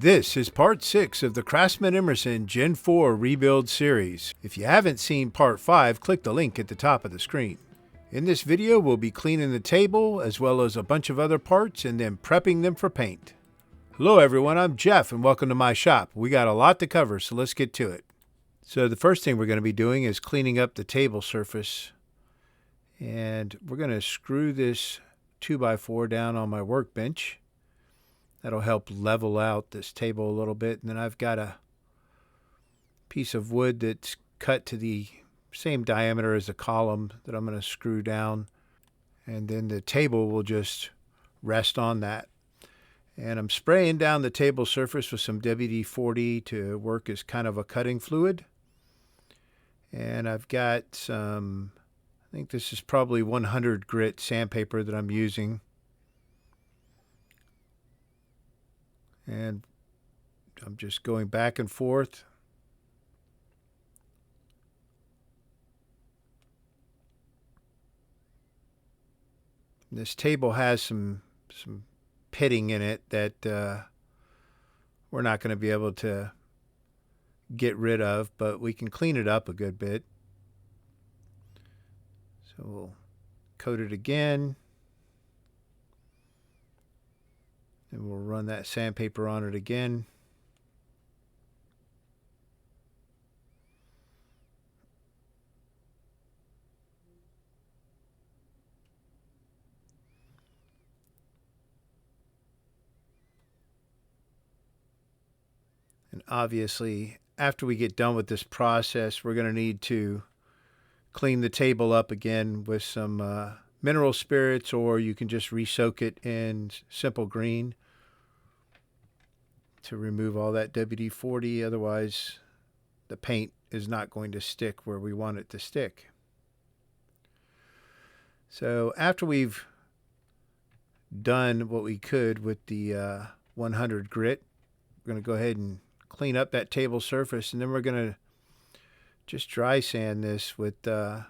This is part 6 of the Craftsman Emerson Gen 4 Rebuild series. If you haven't seen part 5, click the link at the top of the screen. In this video, we'll be cleaning the table as well as a bunch of other parts and then prepping them for paint. Hello everyone, I'm Jeff and welcome to my shop. We got a lot to cover, so let's get to it. So the first thing we're going to be doing is cleaning up the table surface. And we're going to screw this 2x4 down on my workbench. That'll help level out this table a little bit. And then I've got a piece of wood that's cut to the same diameter as the column that I'm going to screw down. And then the table will just rest on that. And I'm spraying down the table surface with some WD-40 to work as kind of a cutting fluid. And I've got some, I think this is probably 100 grit sandpaper that I'm using. And I'm just going back and forth. This table has some pitting in it that we're not going to be able to get rid of, but we can clean it up a good bit. So we'll coat it again. And we'll run that sandpaper on it again. And obviously, after we get done with this process, we're going to need to clean the table up again with some mineral spirits, or you can just re-soak it in simple green to remove all that WD-40. Otherwise, the paint is not going to stick where we want it to stick. So after we've done what we could with the 100 grit, we're going to go ahead and clean up that table surface, and then we're going to just dry sand this with probably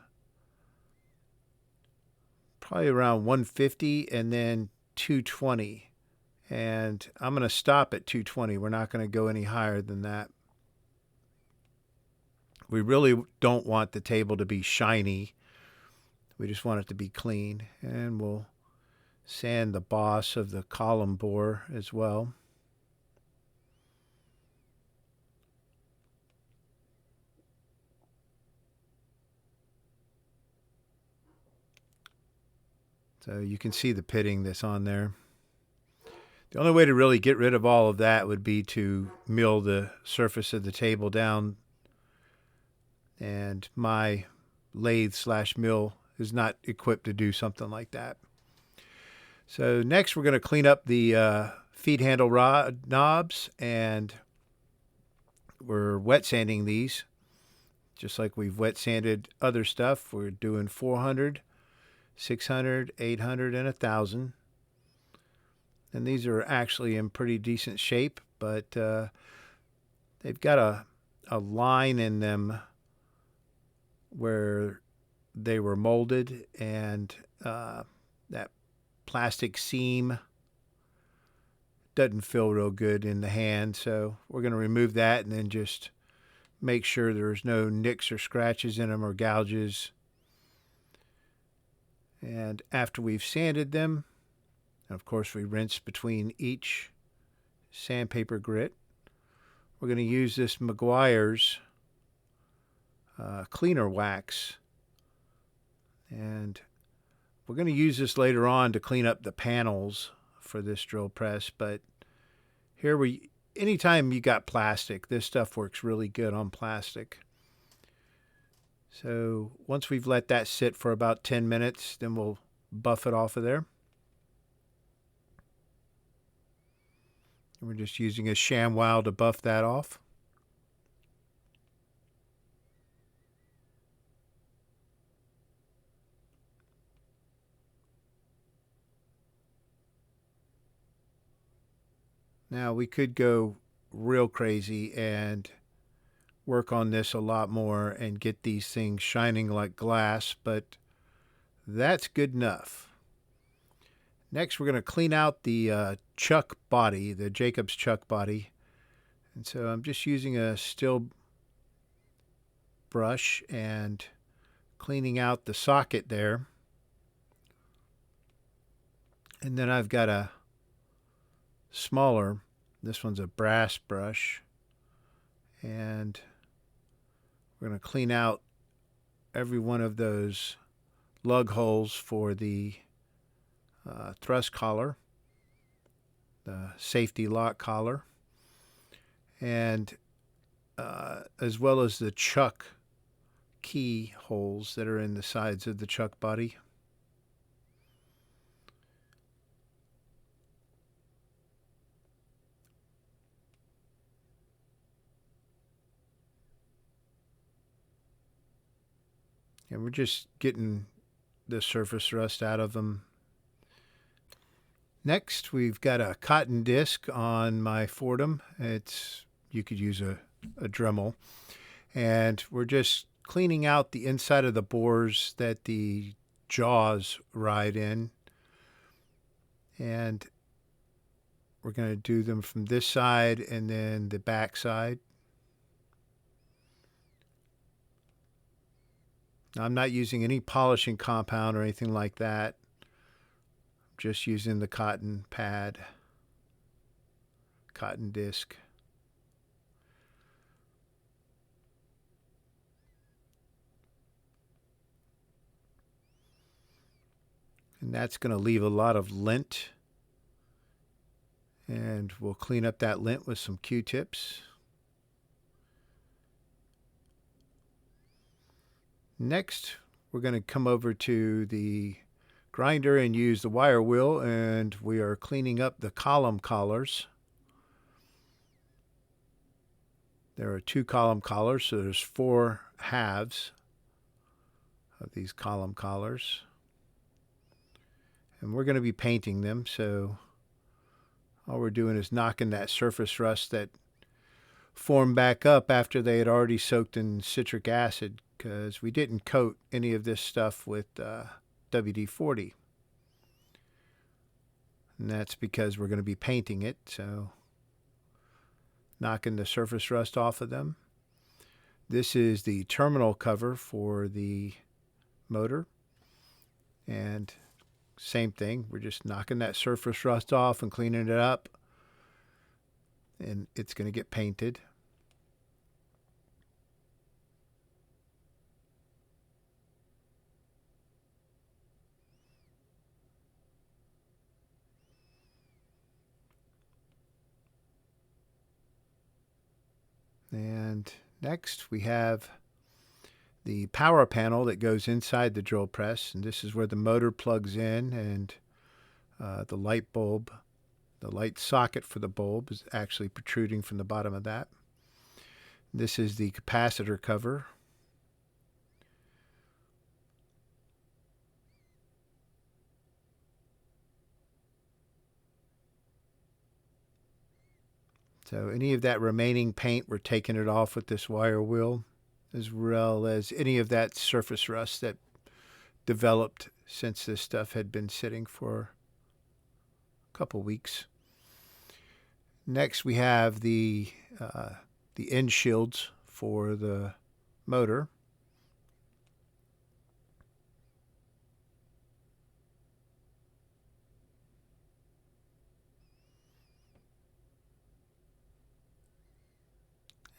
around 150 and then 220. And I'm going to stop at 220. We're not going to go any higher than that. We really don't want the table to be shiny. We just want it to be clean. And we'll sand the boss of the column bore as well. So you can see the pitting that's on there. The only way to really get rid of all of that would be to mill the surface of the table down. And my lathe/mill is not equipped to do something like that. So next we're going to clean up the feed handle rod knobs, and we're wet sanding these. Just like we've wet sanded other stuff, we're doing 400, 600, 800, and 1,000. And these are actually in pretty decent shape, but they've got a line in them where they were molded, and that plastic seam doesn't feel real good in the hand. So we're going to remove that and then just make sure there's no nicks or scratches in them or gouges. And after we've sanded them, of course, we rinse between each sandpaper grit. We're going to use this Meguiar's cleaner wax. And we're going to use this later on to clean up the panels for this drill press. But here anytime you got plastic, this stuff works really good on plastic. So once we've let that sit for about 10 minutes, then we'll buff it off of there. We're just using a ShamWow to buff that off. Now we could go real crazy and work on this a lot more and get these things shining like glass, but that's good enough. Next, we're going to clean out the chuck body, the Jacob's chuck body. And so I'm just using a steel brush and cleaning out the socket there. And then I've got a smaller, this one's a brass brush, and we're going to clean out every one of those lug holes for the thrust collar, the safety lock collar, and as well as the chuck key holes that are in the sides of the chuck body. And we're just getting the surface rust out of them. Next, we've got a cotton disc on my Fordham. You could use a Dremel. And we're just cleaning out the inside of the bores that the jaws ride in. And we're going to do them from this side and then the back side. Now, I'm not using any polishing compound or anything like that. I'm just using the cotton pad, cotton disc. And that's going to leave a lot of lint. And we'll clean up that lint with some Q-tips. Next, we're going to come over to the grinder and use the wire wheel, and we are cleaning up the column collars. There are 2 column collars, so there's 4 halves of these column collars. And we're going to be painting them, so all we're doing is knocking that surface rust that formed back up after they had already soaked in citric acid, because we didn't coat any of this stuff with WD-40. And that's because we're going to be painting it, so knocking the surface rust off of them. This is the terminal cover for the motor. And same thing, we're just knocking that surface rust off and cleaning it up. And it's going to get painted. And next we have the power panel that goes inside the drill press, and this is where the motor plugs in, and the light bulb, the light socket for the bulb is actually protruding from the bottom of that. This is the capacitor cover. So any of that remaining paint, we're taking it off with this wire wheel, as well as any of that surface rust that developed since this stuff had been sitting for a couple weeks. Next, we have the end shields for the motor.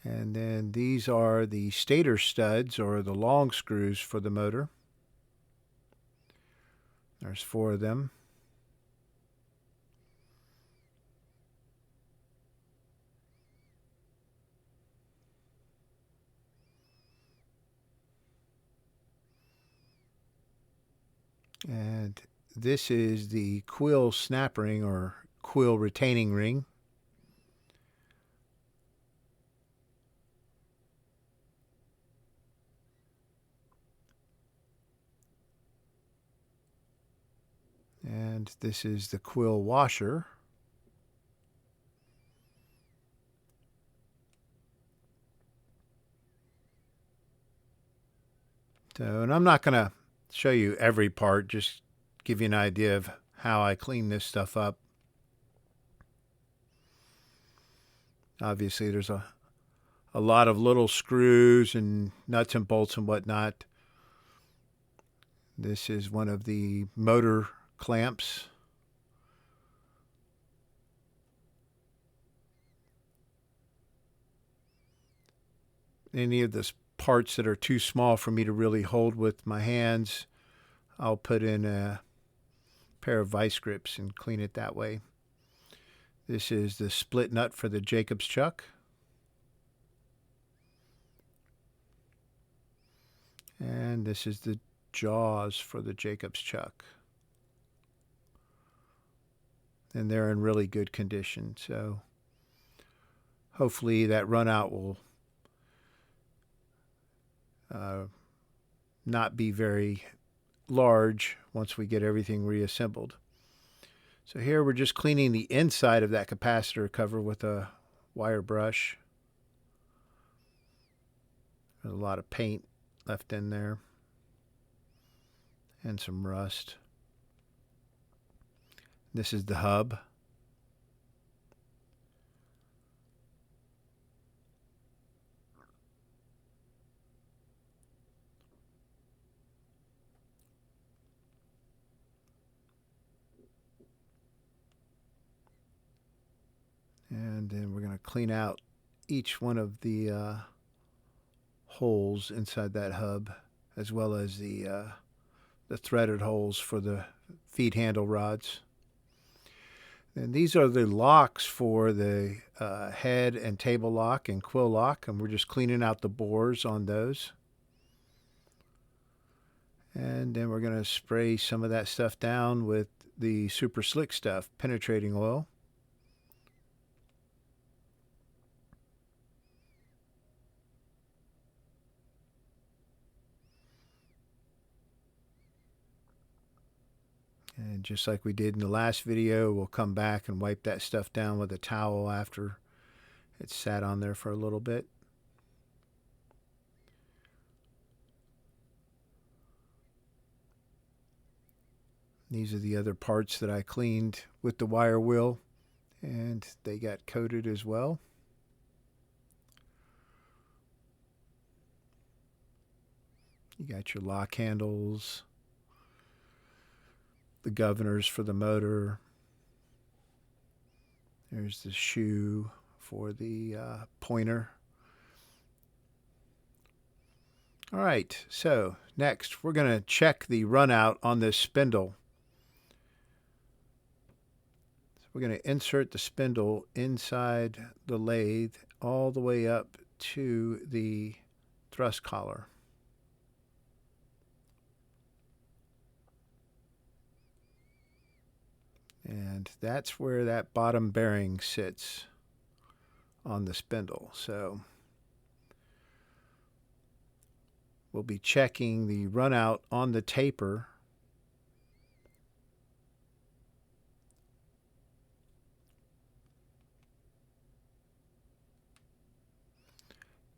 And then these are the stator studs, or the long screws for the motor. There's 4 of them. And this is the Quill snap ring, or Quill retaining ring. And this is the Quill washer. So, and I'm not going to show you every part, just give you an idea of how I clean this stuff up. Obviously, there's a lot of little screws and nuts and bolts and whatnot. This is one of the motor clamps. Any of the parts that are too small for me to really hold with my hands, I'll put in a pair of vice grips and clean it that way. This is the split nut for the Jacob's chuck. And this is the jaws for the Jacob's chuck. And they're in really good condition, so hopefully that run out will not be very large once we get everything reassembled. So here we're just cleaning the inside of that capacitor cover with a wire brush. There's a lot of paint left in there and some rust. This is the hub. And then we're going to clean out each one of the holes inside that hub, as well as the threaded holes for the feed handle rods. And these are the locks for the head and table lock and quill lock, and we're just cleaning out the bores on those. And then we're going to spray some of that stuff down with the super slick stuff, penetrating oil. And just like we did in the last video, we'll come back and wipe that stuff down with a towel after it's sat on there for a little bit. These are the other parts that I cleaned with the wire wheel, and they got coated as well. You got your lock handles, the governors for the motor. There's the shoe for the pointer. All right, so next we're going to check the run out on this spindle. So we're going to insert the spindle inside the lathe all the way up to the thrust collar. And that's where that bottom bearing sits on the spindle. So we'll be checking the run out on the taper.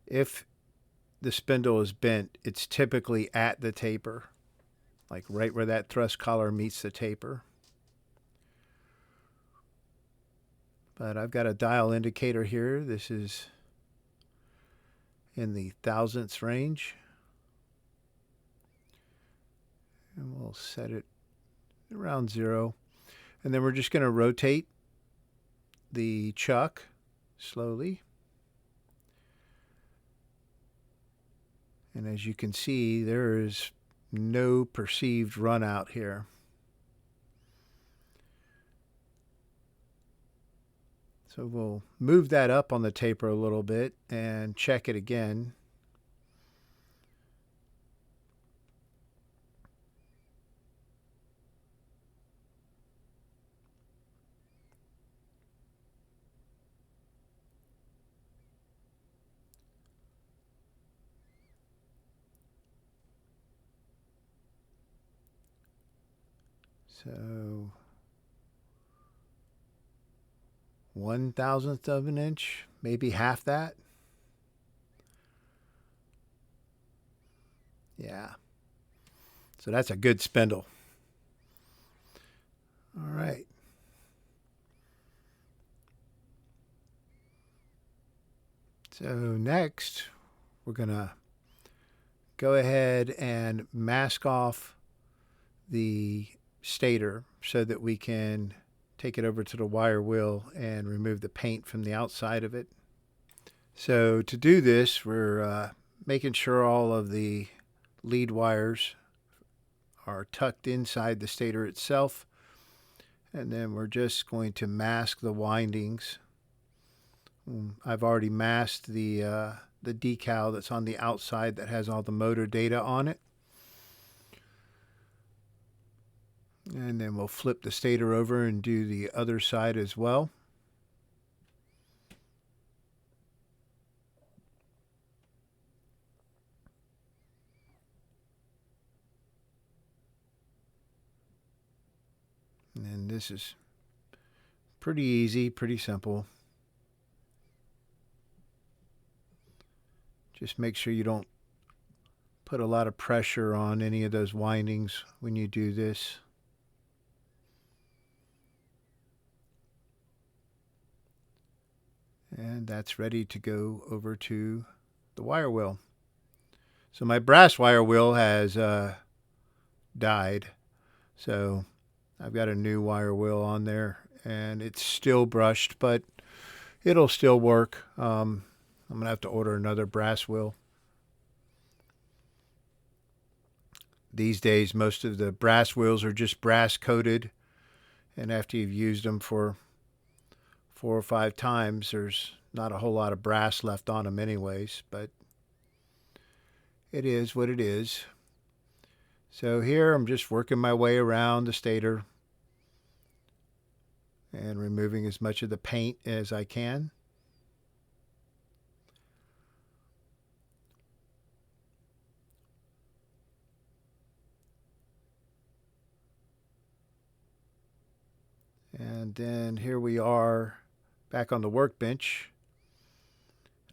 If the spindle is bent, it's typically at the taper, like right where that thrust collar meets the taper. But I've got a dial indicator here. This is in the thousandths range. And we'll set it around 0. And then we're just going to rotate the chuck slowly. And as you can see, there is no perceived run out here. So we'll move that up on the taper a little bit and check it again. So 1/1000th of an inch, maybe half that. Yeah. So that's a good spindle. All right. So next, we're going to go ahead and mask off the stator so that we can take it over to the wire wheel and remove the paint from the outside of it. So to do this, we're making sure all of the lead wires are tucked inside the stator itself, and then we're just going to mask the windings. I've already masked the decal that's on the outside that has all the motor data on it. And then we'll flip the stator over and do the other side as well. And this is pretty easy, pretty simple. Just make sure you don't put a lot of pressure on any of those windings when you do this. And that's ready to go over to the wire wheel. So my brass wire wheel has died. So I've got a new wire wheel on there, and it's still brushed, but it'll still work. I'm going to have to order another brass wheel. These days, most of the brass wheels are just brass coated, and after you've used them for 4 or 5 times, there's not a whole lot of brass left on them anyways, but it is what it is. So here I'm just working my way around the stator and removing as much of the paint as I can. And then here we are back on the workbench.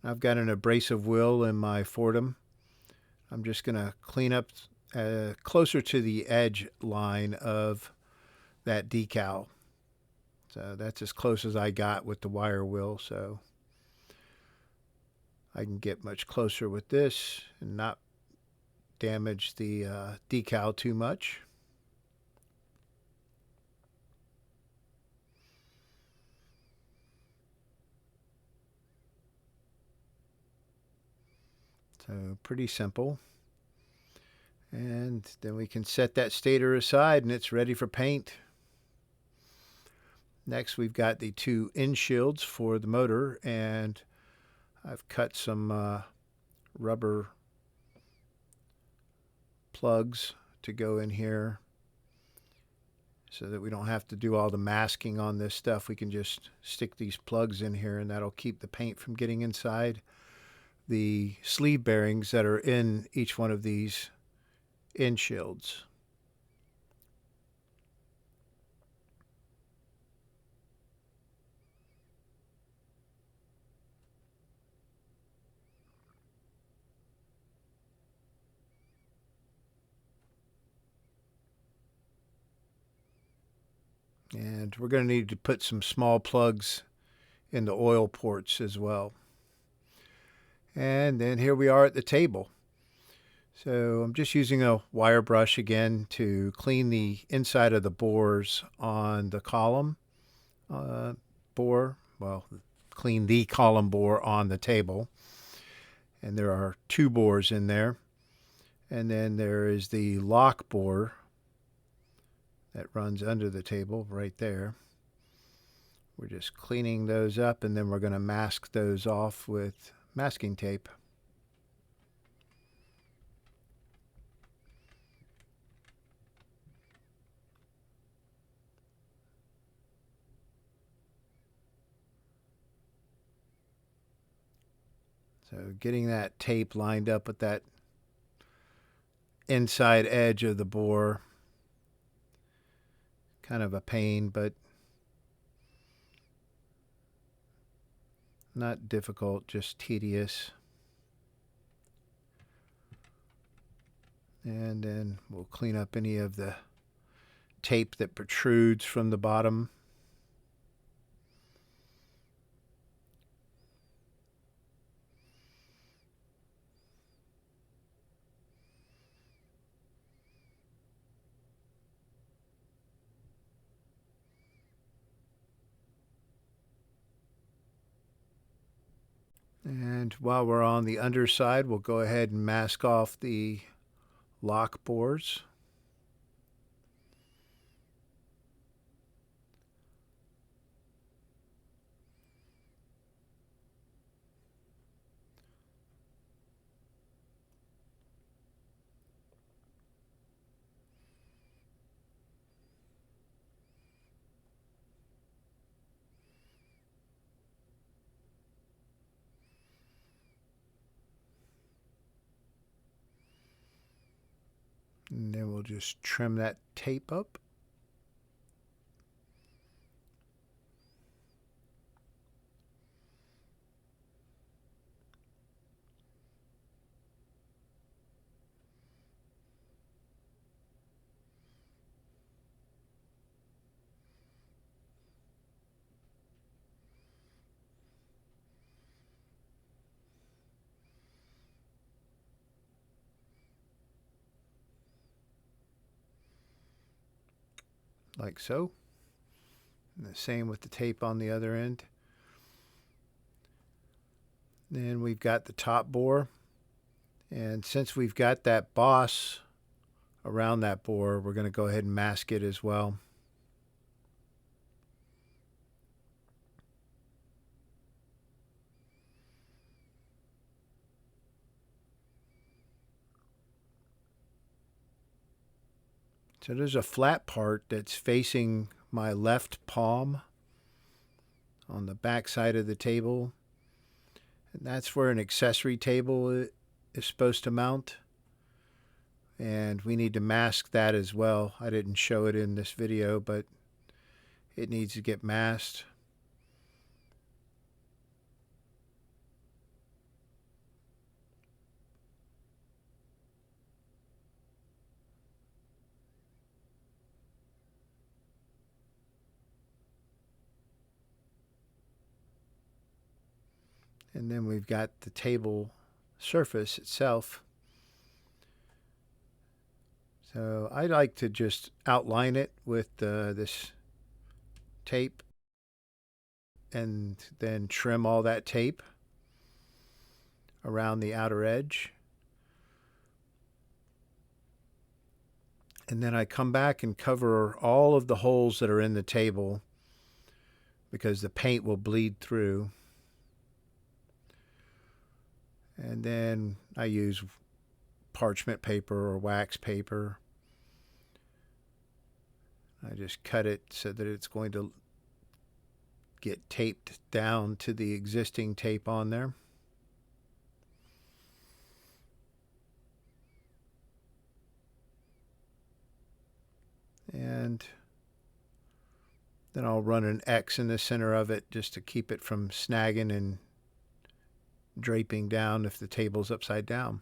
I've got an abrasive wheel in my Fordham. I'm just going to clean up closer to the edge line of that decal. So that's as close as I got with the wire wheel. So I can get much closer with this and not damage the decal too much. So pretty simple. And then we can set that stator aside and it's ready for paint. Next we've got the 2 end shields for the motor, and I've cut some rubber plugs to go in here so that we don't have to do all the masking on this stuff. We can just stick these plugs in here and that'll keep the paint from getting inside the sleeve bearings that are in each one of these end shields. And we're going to need to put some small plugs in the oil ports as well. And then here we are at the table. So I'm just using a wire brush again to clean the inside of the bores on the column bore. Well, clean the column bore on the table. And there are 2 bores in there. And then there is the lock bore that runs under the table right there. We're just cleaning those up, and then we're going to mask those off with masking tape. So getting that tape lined up with that inside edge of the bore, kind of a pain, but not difficult, just tedious. And then we'll clean up any of the tape that protrudes from the bottom. And while we're on the underside, we'll go ahead and mask off the lock bores. And then we'll just trim that tape up. Like so. And the same with the tape on the other end. Then we've got the top bore. And since we've got that boss around that bore, we're going to go ahead and mask it as well. So there's a flat part that's facing my left palm on the back side of the table. And that's where an accessory table is supposed to mount. And we need to mask that as well. I didn't show it in this video, but it needs to get masked. And then we've got the table surface itself. So I like to just outline it with this tape and then trim all that tape around the outer edge. And then I come back and cover all of the holes that are in the table because the paint will bleed through. And then I use parchment paper or wax paper. I just cut it so that it's going to get taped down to the existing tape on there. And then I'll run an X in the center of it just to keep it from snagging and draping down if the table's upside down.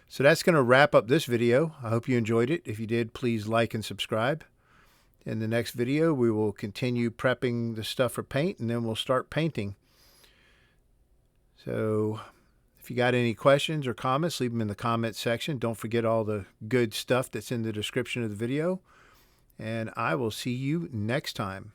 So that's going to wrap up this video. I hope you enjoyed it. If you did, please like and subscribe. In the next video, we will continue prepping the stuff for paint, and then we'll start painting. So if you got any questions or comments, leave them in the comments section. Don't forget all the good stuff that's in the description of the video. And I will see you next time.